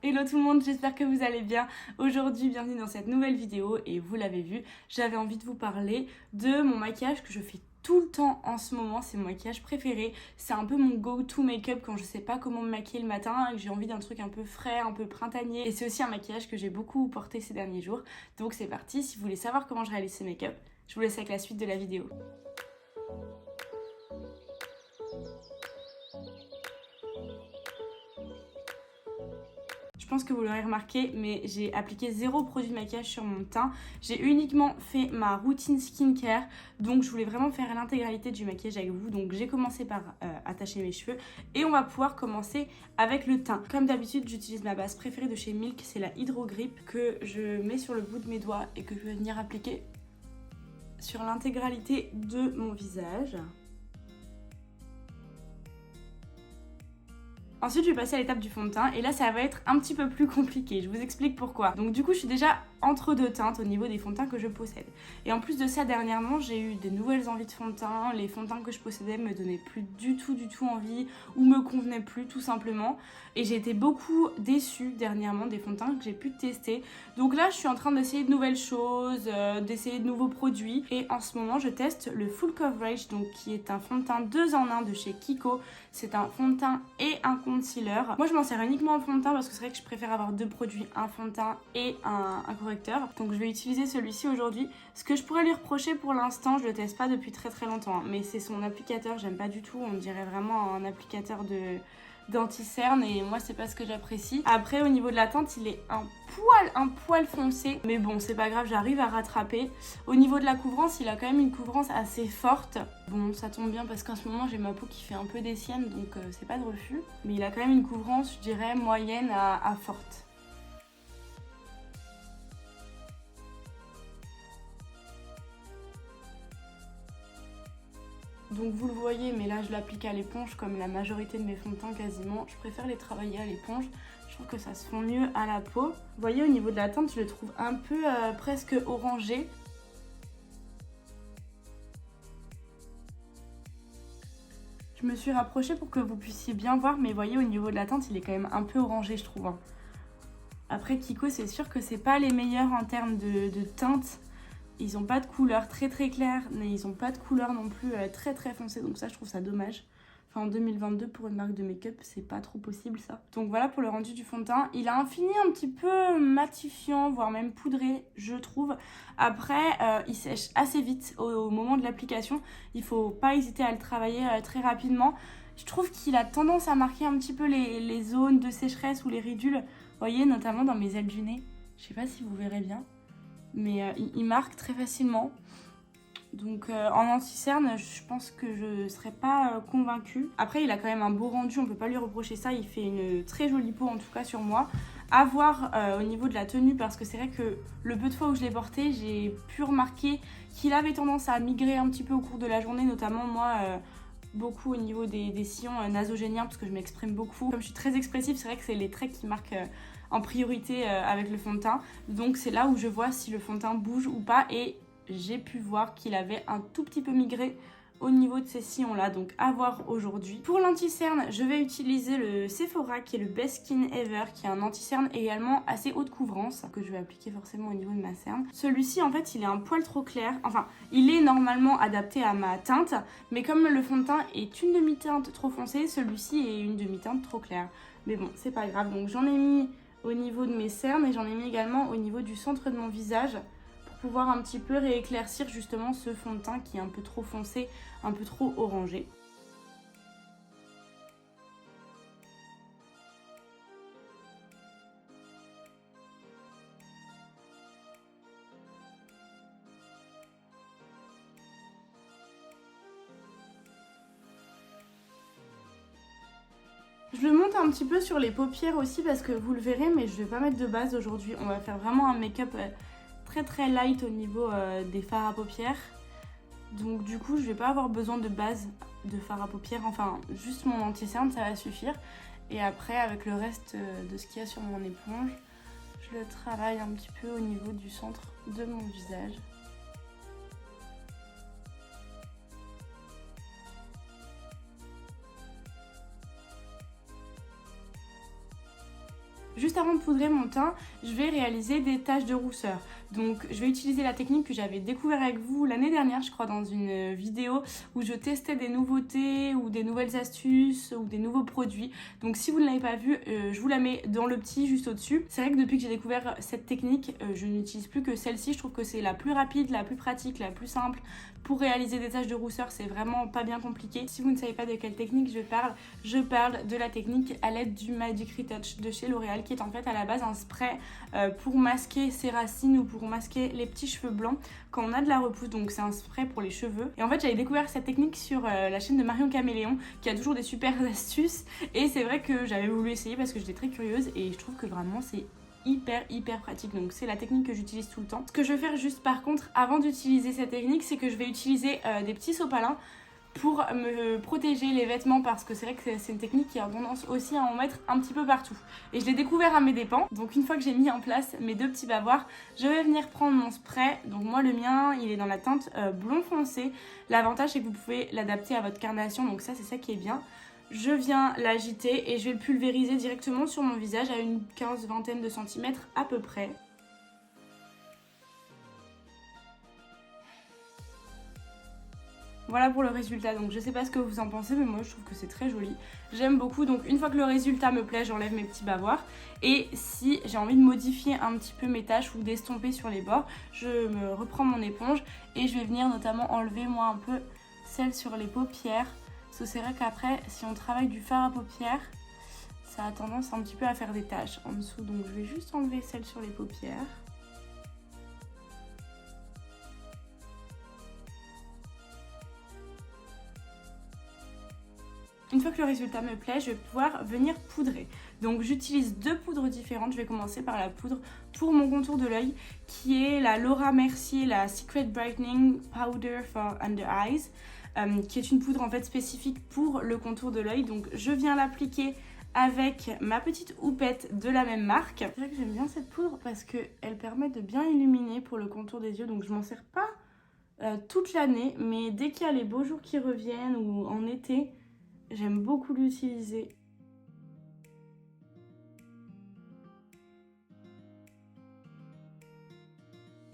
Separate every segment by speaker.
Speaker 1: Hello tout le monde, j'espère que vous allez bien. Aujourd'hui, bienvenue dans cette nouvelle vidéo et vous l'avez vu, j'avais envie de vous parler de mon maquillage que je fais tout le temps en ce moment. C'est mon maquillage préféré, c'est un peu mon go-to make-up quand je sais pas comment me maquiller le matin et que j'ai envie d'un truc un peu frais, un peu printanier. Et c'est aussi un maquillage que j'ai beaucoup porté ces derniers jours. Donc c'est parti, si vous voulez savoir comment je réalise ce make-up, je vous laisse avec la suite de la vidéo. Je pense que vous l'aurez remarqué, mais j'ai appliqué zéro produit de maquillage sur mon teint. J'ai uniquement fait ma routine skincare, donc je voulais vraiment faire l'intégralité du maquillage avec vous. Donc j'ai commencé par attacher mes cheveux et on va pouvoir commencer avec le teint. Comme d'habitude, j'utilise ma base préférée de chez Milk, c'est la Hydro Grip que je mets sur le bout de mes doigts et que je vais venir appliquer sur l'intégralité de mon visage. Ensuite, je vais passer à l'étape du fond de teint et là, ça va être un petit peu plus compliqué. Je vous explique pourquoi. Donc du coup, je suis déjà entre deux teintes au niveau des fonds de teint que je possède. Et en plus de ça, dernièrement, j'ai eu de nouvelles envies de fond de teint. Les fonds de teint que je possédais me donnaient plus du tout envie ou me convenaient plus tout simplement. Et j'ai été beaucoup déçue dernièrement des fonds de teint que j'ai pu tester. Donc là, je suis en train d'essayer de nouvelles choses, d'essayer de nouveaux produits. Et en ce moment, je teste le Full Coverage, donc qui est un fond de teint 2 en 1 de chez Kiko. C'est un fond de teint et un concealer. Moi, je m'en sers uniquement en fond de teint parce que c'est vrai que je préfère avoir deux produits, un fond de teint et un correcteur. Donc je vais utiliser celui-ci aujourd'hui. Ce que je pourrais lui reprocher pour l'instant, je le teste pas depuis très longtemps, hein, mais c'est son applicateur, j'aime pas du tout. On dirait vraiment un applicateur d'anti-cerne et moi c'est pas ce que j'apprécie. Après au niveau de la teinte il est un poil foncé, mais bon c'est pas grave, j'arrive à rattraper. Au niveau de la couvrance, il a quand même une couvrance assez forte. Bon ça tombe bien parce qu'en ce moment j'ai ma peau qui fait un peu des siennes, donc c'est pas de refus, mais il a quand même une couvrance, je dirais moyenne à forte. Donc vous le voyez, mais là je l'applique à l'éponge comme la majorité de mes fonds de teint quasiment. Je préfère les travailler à l'éponge, je trouve que ça se fond mieux à la peau. Vous voyez au niveau de la teinte, je le trouve un peu presque orangé. Je me suis rapprochée pour que vous puissiez bien voir, mais vous voyez au niveau de la teinte, il est quand même un peu orangé je trouve. Après Kiko, c'est sûr que c'est pas les meilleurs en termes de teinte. Ils ont pas de couleur très claire, mais ils ont pas de couleur non plus très foncée, donc ça je trouve ça dommage. Enfin en 2022 pour une marque de make-up c'est pas trop possible ça. Donc voilà pour le rendu du fond de teint. Il a un fini un petit peu matifiant, voire même poudré je trouve. Après il sèche assez vite au moment de l'application. Il faut pas hésiter à le travailler très rapidement. Je trouve qu'il a tendance à marquer un petit peu les zones de sécheresse ou les ridules. Vous voyez notamment dans mes ailes du nez. Je sais pas si vous verrez bien. Mais il marque très facilement. Donc en anti-cerne, je pense que je ne serais pas convaincue. Après, il a quand même un beau rendu, on peut pas lui reprocher ça. Il fait une très jolie peau, en tout cas sur moi. À voir au niveau de la tenue, parce que c'est vrai que le peu de fois où je l'ai porté, j'ai pu remarquer qu'il avait tendance à migrer un petit peu au cours de la journée, notamment moi... beaucoup au niveau des sillons nasogéniens parce que je m'exprime beaucoup. Comme je suis très expressive, c'est vrai que c'est les traits qui marquent en priorité avec le fond de teint. Donc c'est là où je vois si le fond de teint bouge ou pas et j'ai pu voir qu'il avait un tout petit peu migré au niveau de ces sillons là, donc à voir aujourd'hui. Pour l'anti-cerne, je vais utiliser le Sephora qui est le Best Skin Ever, qui est un anti-cerne également assez haute couvrance que je vais appliquer forcément au niveau de ma cerne. Celui-ci en fait il est un poil trop clair, enfin il est normalement adapté à ma teinte, mais comme le fond de teint est une demi-teinte trop foncée, celui-ci est une demi-teinte trop claire. Mais bon c'est pas grave, donc j'en ai mis au niveau de mes cernes et j'en ai mis également au niveau du centre de mon visage, pouvoir un petit peu rééclaircir justement ce fond de teint qui est un peu trop foncé, un peu trop orangé. Je le monte un petit peu sur les paupières aussi parce que vous le verrez, mais je vais pas mettre de base aujourd'hui. On va faire vraiment un make-up très light au niveau des fards à paupières. Donc du coup je vais pas avoir besoin de base de fard à paupières, enfin juste mon anti-cerne ça va suffire. Et après avec le reste de ce qu'il y a sur mon éponge, je le travaille un petit peu au niveau du centre de mon visage. juste avant de poudrer mon teint, je vais réaliser des taches de rousseur. Donc je vais utiliser la technique que j'avais découvert avec vous l'année dernière, je crois, dans une vidéo où je testais des nouveautés ou des nouvelles astuces ou des nouveaux produits. Donc si vous ne l'avez pas vu, je vous la mets dans le petit juste au-dessus. C'est vrai que depuis que j'ai découvert cette technique, je n'utilise plus que celle-ci. Je trouve que c'est la plus rapide, la plus pratique, la plus simple pour réaliser des taches de rousseur. C'est vraiment pas bien compliqué. Si vous ne savez pas de quelle technique je parle de la technique à l'aide du Magic Retouch de chez L'Oréal, qui est en fait à la base un spray pour masquer ses racines ou pour masquer les petits cheveux blancs quand on a de la repousse. Donc c'est un spray pour les cheveux. Et en fait j'avais découvert cette technique sur la chaîne de Marion Caméléon, qui a toujours des super astuces, et c'est vrai que j'avais voulu essayer parce que j'étais très curieuse et je trouve que vraiment c'est hyper pratique. Donc c'est la technique que j'utilise tout le temps. Ce que je vais faire juste par contre avant d'utiliser cette technique, c'est que je vais utiliser des petits sopalins pour me protéger les vêtements, parce que c'est vrai que c'est une technique qui a tendance aussi à en mettre un petit peu partout. Et je l'ai découvert à mes dépens. Donc une fois que j'ai mis en place mes 2 petits bavoirs, je vais venir prendre mon spray. Donc moi le mien il est dans la teinte blond foncé. L'avantage c'est que vous pouvez l'adapter à votre carnation, donc ça c'est ça qui est bien. Je viens l'agiter et je vais le pulvériser directement sur mon visage à une vingtaine de centimètres à peu près. Voilà pour le résultat, donc je sais pas ce que vous en pensez, mais moi je trouve que c'est très joli. J'aime beaucoup, donc une fois que le résultat me plaît, j'enlève mes petits bavoirs. Et si j'ai envie de modifier un petit peu mes taches ou d'estomper sur les bords, je me reprends mon éponge et je vais venir notamment enlever moi un peu celle sur les paupières. Parce que c'est vrai qu'après, si on travaille du fard à paupières, ça a tendance un petit peu à faire des taches en dessous. Donc je vais juste enlever celle sur les paupières. Une fois que le résultat me plaît, je vais pouvoir venir poudrer. Donc j'utilise 2 poudres différentes. Je vais commencer par la poudre pour mon contour de l'œil, qui est la Laura Mercier, la Secret Brightening Powder for Under Eyes, qui est une poudre en fait spécifique pour le contour de l'œil. Donc je viens l'appliquer avec ma petite houppette de la même marque. C'est vrai que j'aime bien cette poudre parce qu'elle permet de bien illuminer pour le contour des yeux. Donc je m'en sers pas toute l'année, mais dès qu'il y a les beaux jours qui reviennent ou en été, j'aime beaucoup l'utiliser.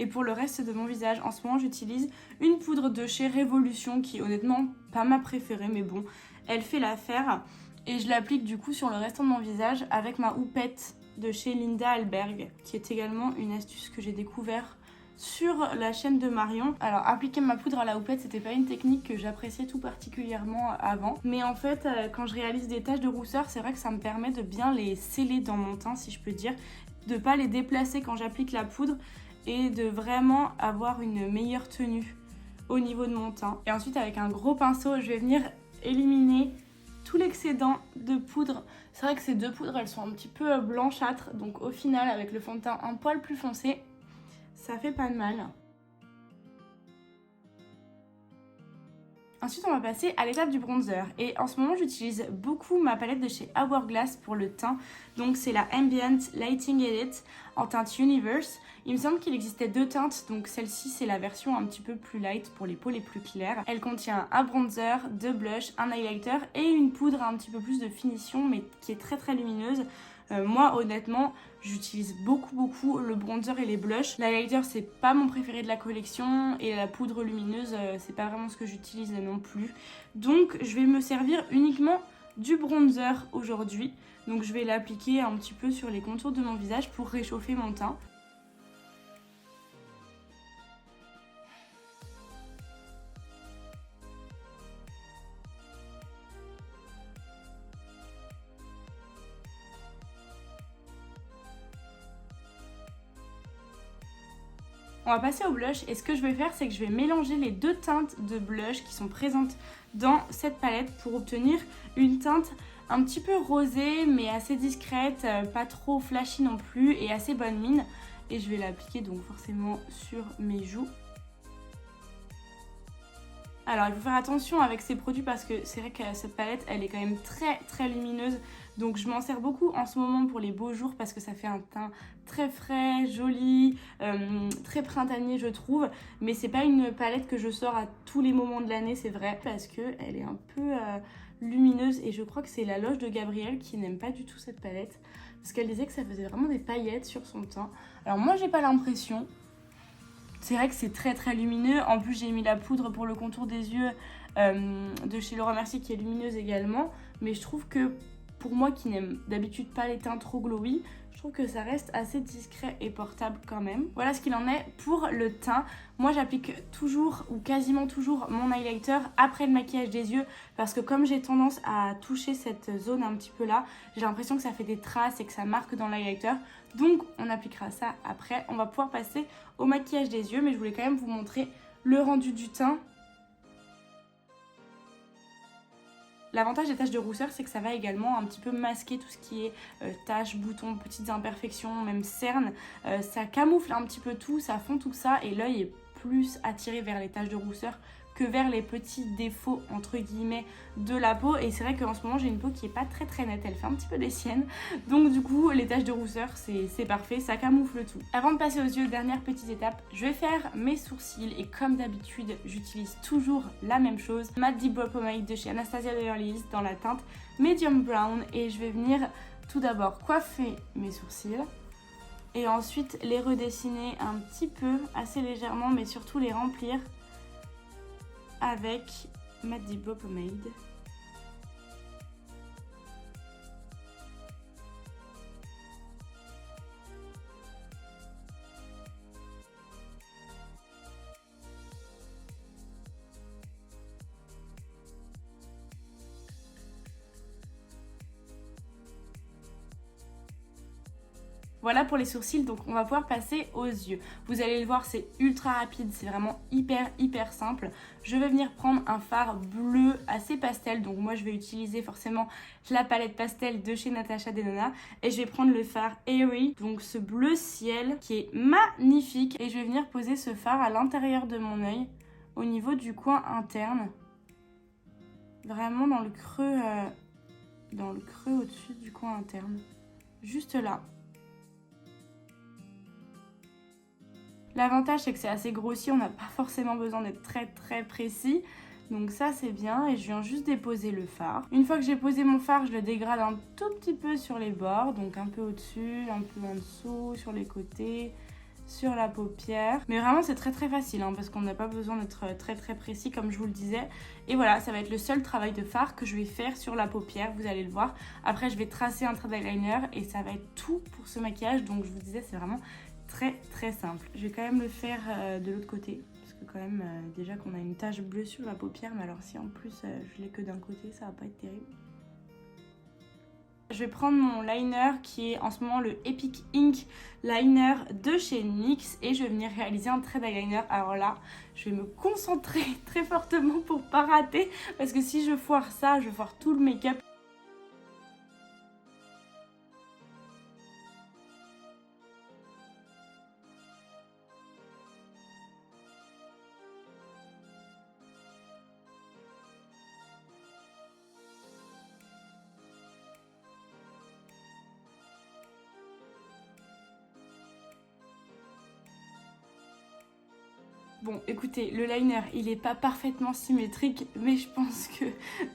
Speaker 1: Et pour le reste de mon visage, en ce moment, j'utilise une poudre de chez Révolution qui est honnêtement pas ma préférée, mais bon, elle fait l'affaire. Et je l'applique du coup sur le restant de mon visage avec ma houppette de chez Linda Alberg, qui est également une astuce que j'ai découvert sur la chaîne de Marion. Alors appliquer ma poudre à la houppette, c'était pas une technique que j'appréciais tout particulièrement avant, mais en fait quand je réalise des taches de rousseur, c'est vrai que ça me permet de bien les sceller dans mon teint, si je peux dire, de pas les déplacer quand j'applique la poudre et de vraiment avoir une meilleure tenue au niveau de mon teint. Et ensuite avec un gros pinceau, je vais venir éliminer tout l'excédent de poudre. C'est vrai que ces 2 poudres, elles sont un petit peu blanchâtres, donc au final avec le fond de teint un poil plus foncé, ça fait pas de mal. Ensuite, on va passer à l'étape du bronzer. Et en ce moment, j'utilise beaucoup ma palette de chez Hourglass pour le teint. Donc, c'est la Ambient Lighting Edit en teinte Universe. Il me semble qu'il existait 2 teintes. Donc, celle-ci, c'est la version un petit peu plus light pour les peaux les plus claires. Elle contient un bronzer, 2 blushs, un highlighter et une poudre un petit peu plus de finition, mais qui est très lumineuse. Moi honnêtement j'utilise beaucoup le bronzer et les blushs. L'highlighter c'est pas mon préféré de la collection et la poudre lumineuse c'est pas vraiment ce que j'utilise non plus. Donc je vais me servir uniquement du bronzer aujourd'hui. Donc je vais l'appliquer un petit peu sur les contours de mon visage pour réchauffer mon teint. On va passer au blush et ce que je vais faire, c'est que je vais mélanger les 2 teintes de blush qui sont présentes dans cette palette pour obtenir une teinte un petit peu rosée mais assez discrète, pas trop flashy non plus et assez bonne mine. Et je vais l'appliquer donc forcément sur mes joues. Alors il faut faire attention avec ces produits parce que c'est vrai que cette palette elle est quand même très lumineuse. Donc je m'en sers beaucoup en ce moment pour les beaux jours parce que ça fait un teint très frais, joli, très printanier je trouve. Mais c'est pas une palette que je sors à tous les moments de l'année, c'est vrai, parce qu'elle est un peu lumineuse. Et je crois que c'est la loge de Gabrielle qui n'aime pas du tout cette palette. parce qu'elle disait que ça faisait vraiment des paillettes sur son teint. Alors moi j'ai pas l'impression. C'est vrai que c'est très très lumineux. En plus j'ai mis la poudre pour le contour des yeux de chez Laura Mercier qui est lumineuse également. Mais je trouve que pour moi qui n'aime d'habitude pas les teints trop glowy, je trouve que ça reste assez discret et portable quand même. Voilà ce qu'il en est pour le teint. Moi j'applique toujours ou quasiment toujours mon highlighter après le maquillage des yeux parce que comme j'ai tendance à toucher cette zone un petit peu là, j'ai l'impression que ça fait des traces et que ça marque dans l'highlighter. Donc on appliquera ça après. On va pouvoir passer au maquillage des yeux mais je voulais quand même vous montrer le rendu du teint. L'avantage des taches de rousseur, c'est que ça va également un petit peu masquer tout ce qui est taches, boutons, petites imperfections, même cernes. Ça camoufle un petit peu tout, ça fond tout ça et l'œil est plus attiré vers les taches de rousseur que vers les petits défauts entre guillemets de la peau. Et c'est vrai qu'en ce moment j'ai une peau qui est pas très très nette, elle fait un petit peu des siennes. Donc du coup les taches de rousseur c'est parfait, ça camoufle tout. Avant de passer aux yeux, dernière petite étape, je vais faire mes sourcils et comme d'habitude j'utilise toujours la même chose, ma Deep Brow Pomade de chez Anastasia Beverly Hills dans la teinte Medium Brown et je vais venir tout d'abord coiffer mes sourcils et ensuite les redessiner un petit peu, assez légèrement mais surtout les remplir avec ma Deep Brow Pomade. Voilà pour les sourcils, donc on va pouvoir passer aux yeux. Vous allez le voir, c'est ultra rapide, c'est vraiment hyper simple. Je vais venir prendre un fard bleu assez pastel, donc moi je vais utiliser forcément la palette pastel de chez Natasha Denona. Et je vais prendre le fard Airy, donc ce bleu ciel qui est magnifique. Et je vais venir poser ce fard à l'intérieur de mon œil, au niveau du coin interne. Vraiment dans le creux au-dessus du coin interne. Juste là. L'avantage c'est que c'est assez grossi, on n'a pas forcément besoin d'être très précis. Donc ça c'est bien et je viens juste déposer le fard. Une fois que j'ai posé mon fard, je le dégrade un tout petit peu sur les bords. Donc un peu au-dessus, un peu en dessous, sur les côtés, sur la paupière. Mais vraiment c'est très facile hein, parce qu'on n'a pas besoin d'être très précis comme je vous le disais. Et voilà, ça va être le seul travail de fard que je vais faire sur la paupière, vous allez le voir. Après je vais tracer un trait d'eyeliner et ça va être tout pour ce maquillage. Donc je vous disais c'est vraiment très simple. Je vais quand même le faire de l'autre côté parce que quand même déjà qu'on a une tache bleue sur la paupière, mais alors si en plus je l'ai que d'un côté, ça va pas être terrible. Je vais prendre mon liner qui est en ce moment le Epic Ink Liner de chez NYX et je vais venir réaliser un trait d'eyeliner. Alors là, je vais me concentrer très fortement pour pas rater parce que si je foire ça, je foire tout le make-up. Bon, écoutez, le liner, il est pas parfaitement symétrique, mais je pense que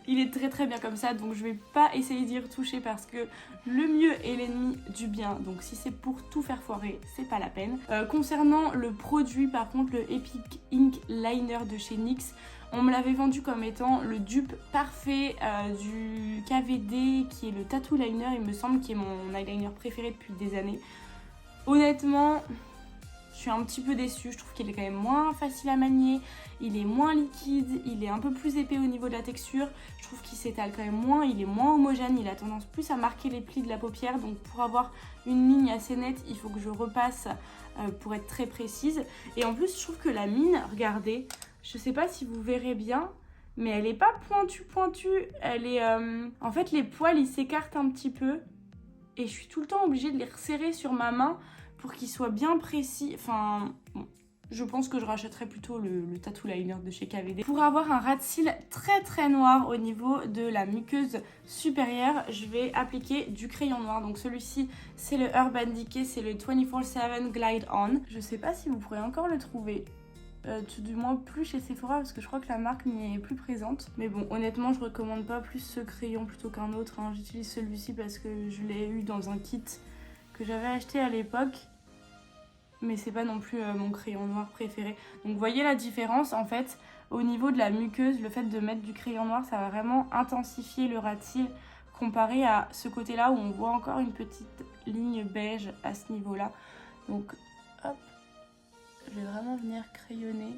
Speaker 1: il est très bien comme ça, donc je vais pas essayer d'y retoucher parce que le mieux est l'ennemi du bien, donc si c'est pour tout faire foirer, c'est pas la peine. Concernant le produit, par contre, le Epic Ink Liner de chez NYX, on me l'avait vendu comme étant le dupe parfait du KVD, qui est le Tattoo Liner, il me semble, qui est mon eyeliner préféré depuis des années. Honnêtement, je suis un petit peu déçue, je trouve qu'il est quand même moins facile à manier, il est moins liquide, il est un peu plus épais au niveau de la texture, je trouve qu'il s'étale quand même moins, il est moins homogène, il a tendance plus à marquer les plis de la paupière, donc pour avoir une ligne assez nette, il faut que je repasse pour être très précise. Et en plus, je trouve que la mine, regardez, je sais pas si vous verrez bien, mais elle est pas pointue, elle est... En fait, les poils, ils s'écartent un petit peu, et je suis tout le temps obligée de les resserrer sur ma main, pour qu'il soit bien précis. Enfin, bon, je pense que je rachèterai plutôt le Tattoo Liner de chez KVD. Pour avoir un ras de cils très noir au niveau de la muqueuse supérieure, je vais appliquer du crayon noir. Donc celui-ci, c'est le Urban Decay, c'est le 24/7 Glide On. Je sais pas si vous pourrez encore le trouver. tout du moins plus chez Sephora parce que je crois que la marque n'y est plus présente. Mais bon, honnêtement, je recommande pas plus ce crayon plutôt qu'un autre, hein. J'utilise celui-ci parce que je l'ai eu dans un kit que j'avais acheté à l'époque. Mais c'est pas non plus mon crayon noir préféré. Donc vous voyez la différence en fait au niveau de la muqueuse, le fait de mettre du crayon noir, ça va vraiment intensifier le ras de cils comparé à ce côté-là où on voit encore une petite ligne beige à ce niveau-là. Donc hop, je vais vraiment venir crayonner.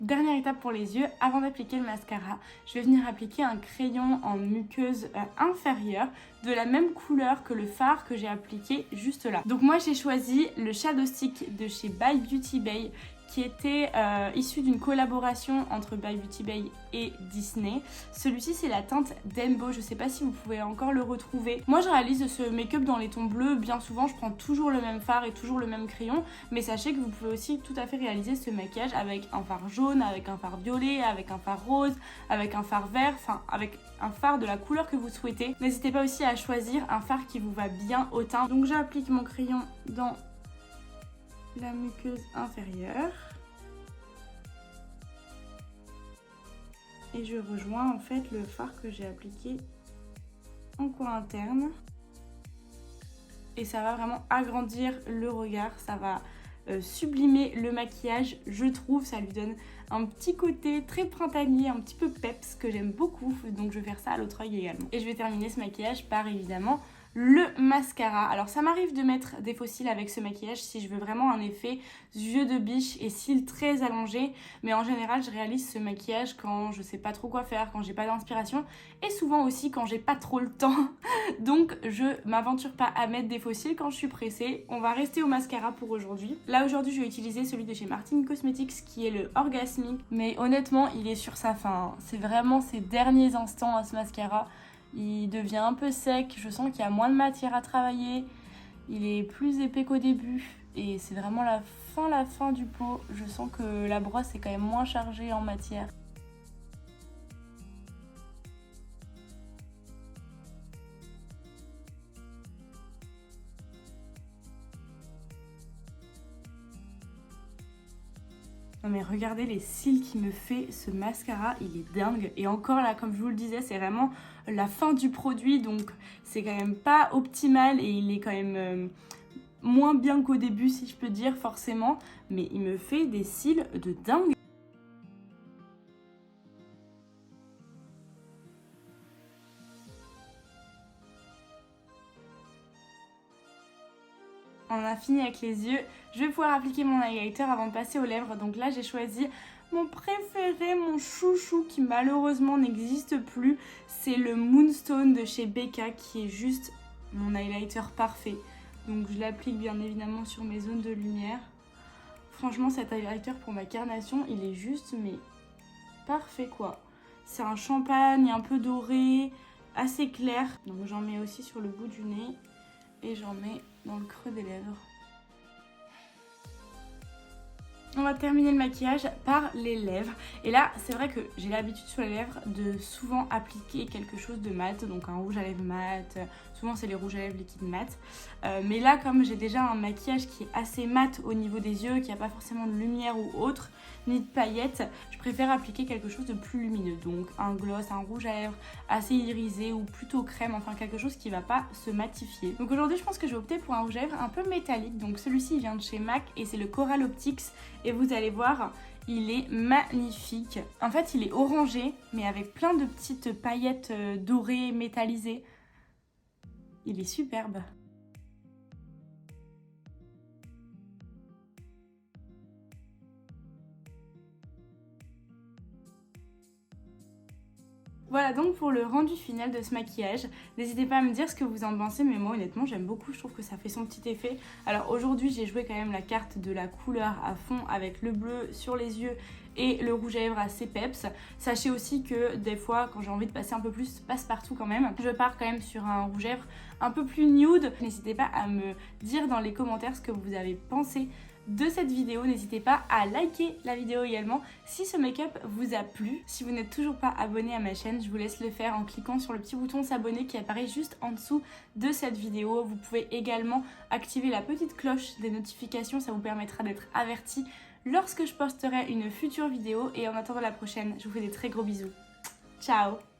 Speaker 1: Dernière étape pour les yeux, avant d'appliquer le mascara, je vais venir appliquer un crayon en muqueuse inférieure de la même couleur que le fard que j'ai appliqué juste là. Donc moi j'ai choisi le Shadow Stick de chez By Beauty Bay qui était issu d'une collaboration entre By Beauty Bay et Disney. Celui-ci c'est la teinte Dembo, je sais pas si vous pouvez encore le retrouver. Moi je réalise ce make-up dans les tons bleus, bien souvent je prends toujours le même fard et toujours le même crayon, mais sachez que vous pouvez aussi tout à fait réaliser ce maquillage avec un fard jaune, avec un fard violet, avec un fard rose, avec un fard vert, enfin avec un fard de la couleur que vous souhaitez. N'hésitez pas aussi à choisir un fard qui vous va bien au teint. Donc j'applique mon crayon dans la muqueuse inférieure et je rejoins en fait le fard que j'ai appliqué en coin interne et ça va vraiment agrandir le regard, ça va sublimer le maquillage, je trouve. Ça lui donne un petit côté très printanier, un petit peu peps que j'aime beaucoup, donc je vais faire ça à l'autre œil également. Et je vais terminer ce maquillage par évidemment le mascara. Alors ça m'arrive de mettre des faux cils avec ce maquillage si je veux vraiment un effet yeux de biche et cils très allongés, mais en général je réalise ce maquillage quand je sais pas trop quoi faire, quand j'ai pas d'inspiration et souvent aussi quand j'ai pas trop le temps. Donc je m'aventure pas à mettre des faux cils quand je suis pressée. On va rester au mascara pour aujourd'hui. Là aujourd'hui je vais utiliser celui de chez Martin Cosmetics qui est le Orgasmic, mais honnêtement il est sur sa fin. C'est vraiment ses derniers instants à ce mascara. Il devient un peu sec, je sens qu'il y a moins de matière à travailler, il est plus épais qu'au début et c'est vraiment la fin du pot. Je sens que la brosse est quand même moins chargée en matière. Non mais regardez les cils qu'il me fait ce mascara, il est dingue. Et encore là, comme je vous le disais, c'est vraiment la fin du produit, donc c'est quand même pas optimal et il est quand même moins bien qu'au début si je peux dire forcément. Mais il me fait des cils de dingue. On a fini avec les yeux, je vais pouvoir appliquer mon highlighter avant de passer aux lèvres. Donc là j'ai choisi mon préféré, mon chouchou qui malheureusement n'existe plus. C'est le Moonstone de chez Becca qui est juste mon highlighter parfait. Donc je l'applique bien évidemment sur mes zones de lumière. Franchement cet highlighter pour ma carnation il est juste mais parfait quoi. C'est un champagne un peu doré, assez clair. Donc j'en mets aussi sur le bout du nez et j'en mets dans le creux des lèvres. On va terminer le maquillage par les lèvres. Et là, c'est vrai que j'ai l'habitude sur les lèvres de souvent appliquer quelque chose de mat, donc un rouge à lèvres mat. Souvent, c'est les rouges à lèvres liquides mat. Mais là, comme j'ai déjà un maquillage qui est assez mat au niveau des yeux, qui n'a pas forcément de lumière ou autre, ni de paillettes, je préfère appliquer quelque chose de plus lumineux. Donc un gloss, un rouge à lèvres assez irisé ou plutôt crème, enfin quelque chose qui ne va pas se matifier. Donc aujourd'hui, je pense que je vais opter pour un rouge à lèvres un peu métallique. Donc celui-ci, il vient de chez MAC et c'est le Coral Optics. Et vous allez voir, il est magnifique. En fait, il est orangé, mais avec plein de petites paillettes dorées, métallisées. Il est superbe. Voilà donc pour le rendu final de ce maquillage. N'hésitez pas à me dire ce que vous en pensez, mais moi honnêtement j'aime beaucoup, je trouve que ça fait son petit effet. Alors aujourd'hui j'ai joué quand même la carte de la couleur à fond avec le bleu sur les yeux et le rouge à lèvres assez peps. Sachez aussi que des fois quand j'ai envie de passer un peu plus passe-partout quand même, je pars quand même sur un rouge à lèvres un peu plus nude. N'hésitez pas à me dire dans les commentaires ce que vous avez pensé de cette vidéo. N'hésitez pas à liker la vidéo également si ce make-up vous a plu. Si vous n'êtes toujours pas abonné à ma chaîne, je vous laisse le faire en cliquant sur le petit bouton s'abonner qui apparaît juste en dessous de cette vidéo. Vous pouvez également activer la petite cloche des notifications, ça vous permettra d'être averti lorsque je posterai une future vidéo. Et en attendant la prochaine, je vous fais des très gros bisous. Ciao!